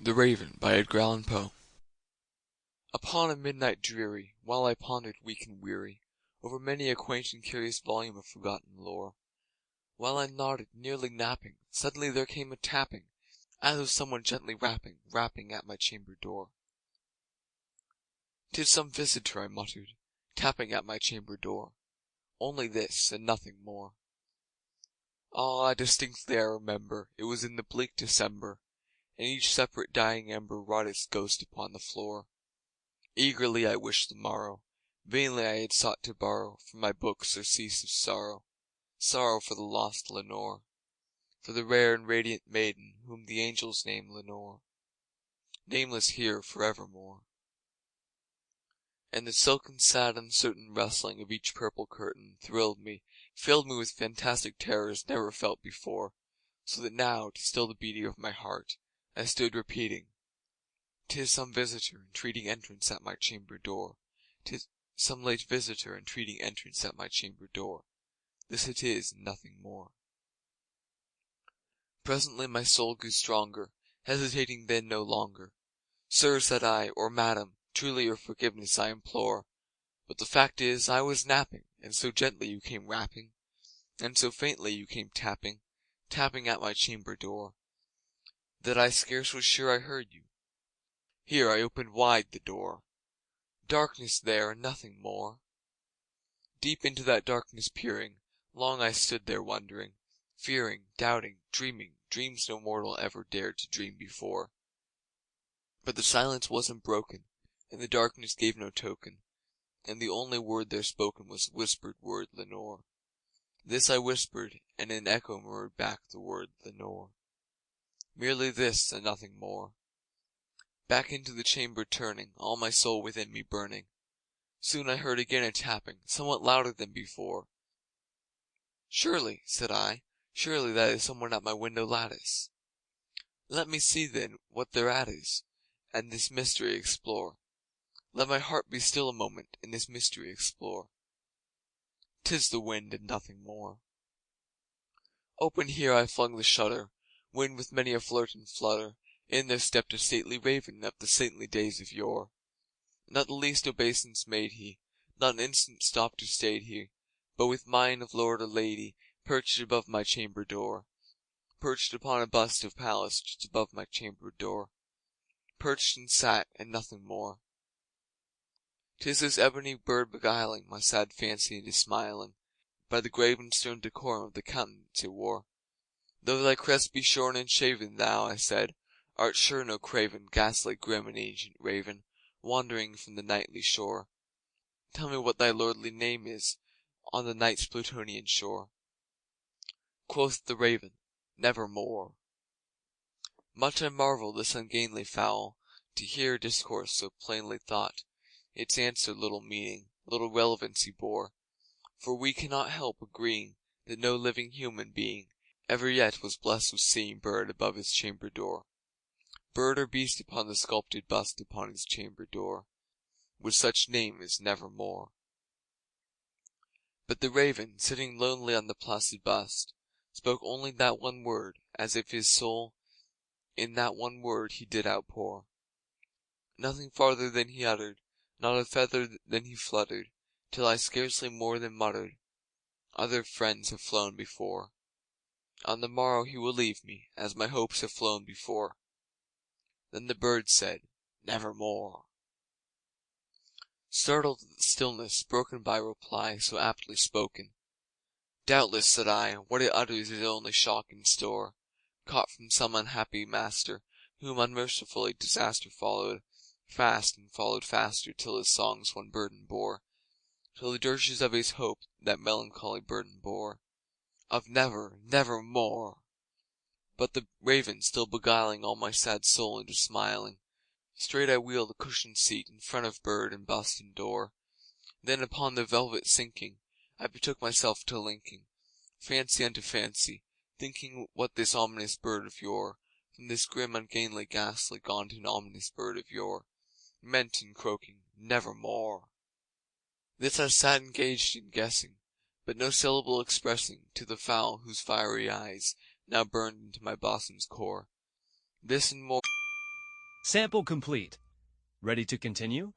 The Raven by Edgar Allan Poe. Upon a midnight dreary, while I pondered weak and weary over many a quaint and curious volume of forgotten lore, while I nodded, nearly napping, suddenly there came a tapping, as of someone gently rapping at my chamber door. "'Tis some visitor," I muttered, "tapping at my chamber door. Only this, and nothing more." Ah, distinctly I remember, it was in the bleak December, and each separate dying ember wrought its ghost upon the floor. Eagerly I wished the morrow, vainly I had sought to borrow from my book surcease of sorrow, sorrow for the lost Lenore, for the rare and radiant maiden whom the angels name Lenore, nameless here forevermore. And the silken, sad, uncertain rustling of each purple curtain thrilled me, filled me with fantastic terrors never felt before, so that now, to still the beating of my heart, I stood repeating, "'Tis some visitor entreating entrance at my chamber door. 'Tis some late visitor entreating entrance at my chamber door. This it is, and nothing more." Presently my soul grew stronger, hesitating then no longer. "Sir," said I, "or Madam, truly your forgiveness I implore, but the fact is, I was napping, and so gently you came rapping, and so faintly you came tapping at my chamber door, that I scarce was sure I heard you." Here I opened wide the door. Darkness there, and nothing more. Deep into that darkness peering, long I stood there wondering, fearing, doubting, dreaming dreams no mortal ever dared to dream before. But the silence wasn't broken, and the darkness gave no token, and the only word there spoken was the whispered word Lenore. This I whispered, and an echo murmured back the word Lenore. Merely this, and nothing more. Back into the chamber turning, all my soul within me burning, soon I heard again a tapping, somewhat louder than before. "Surely," said I, "surely that is someone at my window lattice. Let me see then what thereat is, and this mystery explore. Let my heart be still a moment, and this mystery explore. 'Tis the wind, and nothing more." Open here I flung the shutter, when with many a flirt and flutter in there stepped a stately raven of the saintly days of yore. Not the least obeisance made he, not an instant stopped or stayed he, but with mien of lord or lady perched above my chamber door, perched upon a bust of Pallas just above my chamber door, perched and sat, and nothing more. 'Tis this ebony bird beguiling my sad fancy into smiling, by the grave and stern decorum of the countenance it wore. "Though thy crest be shorn and shaven, thou," I said, "art sure no craven, ghastly, grim, and ancient raven, wandering from the nightly shore. Tell me what thy lordly name is on the night's Plutonian shore." Quoth the raven, "Nevermore." Much I marvelled this ungainly fowl, to hear discourse so plainly thought. Its answer little meaning, little relevancy bore, for we cannot help agreeing that no living human being ever yet was blessed with seeing bird above his chamber door, bird or beast upon the sculptured bust upon his chamber door, with such name as Nevermore. But the raven, sitting lonely on the placid bust, spoke only that one word, as if his soul in that one word he did outpour. Nothing farther than he uttered, not a feather than he fluttered, till I scarcely more than muttered, "Other friends have flown before. On the morrow he will leave me, as my hopes have flown before." Then the bird said, "Nevermore." Startled at the stillness broken by reply so aptly spoken, "Doubtless," said I, "what it utters is only shock in store, caught from some unhappy master, whom unmercifully disaster followed fast and followed faster, till his songs one burden bore, till the dirges of his hope that melancholy burden bore, of never, never more." But the raven still beguiling all my sad soul into smiling, straight I wheeled a cushioned seat in front of bird and bust and door. Then upon the velvet sinking, I betook myself to linking fancy unto fancy, thinking what this ominous bird of yore, from this grim, ungainly, ghastly, gaunt and ominous bird of yore, meant in croaking "Nevermore." This I sat engaged in guessing, but no syllable expressing to the fowl whose fiery eyes now burned into my bosom's core. This and more Sample complete. Ready to continue?